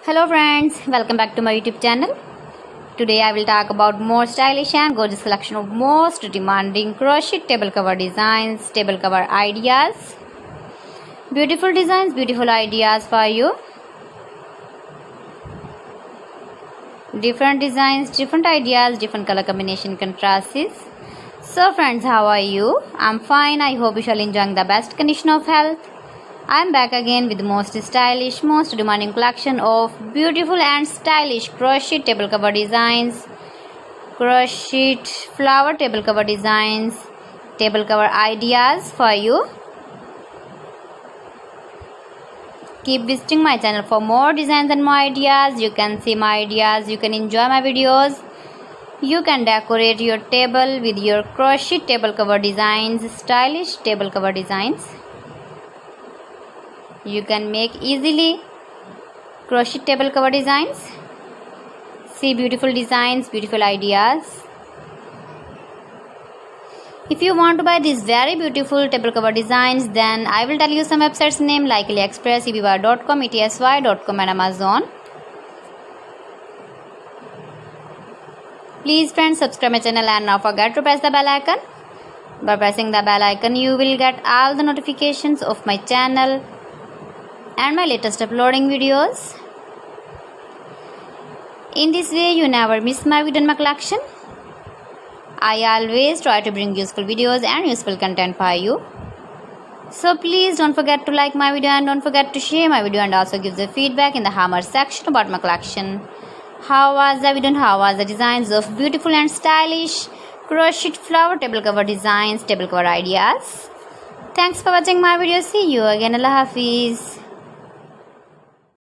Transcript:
Hello friends, welcome back to my YouTube channel. Today I will talk about more stylish and gorgeous collection of most demanding crochet table cover designs, table cover ideas. Beautiful designs, beautiful ideas for you. Different designs, different ideas, different color combination contrasts. So friends, how are you? I'm fine. I hope you shall enjoy the best condition of health. I'm back again with the most stylish, most demanding collection of beautiful and stylish crochet table cover designs, crochet flower table cover designs, table cover ideas for you. Keep visiting my channel for more designs and more ideas. You can see my ideas, you can enjoy my videos. You can decorate your table with your crochet table cover designs, stylish table cover designs. You can make easily crochet table cover designs. See beautiful designs, beautiful ideas. If you want to buy these very beautiful table cover designs, then I will tell you some websites name like AliExpress, eBay.com, etsy.com and Amazon. Please friends, subscribe my channel and not forget to press the bell icon. By pressing the bell icon, you will get all the notifications of my channel and my latest uploading videos. In this way, you never miss my video and my collection. I always try to bring useful videos and useful content for you. So please don't forget to like my video and don't forget to share my video and also give the feedback in the hammer section about my collection. How was the video and how was the designs of beautiful and stylish crochet flower table cover designs, table cover ideas. Thanks for watching my video. See you again. Allah Hafiz.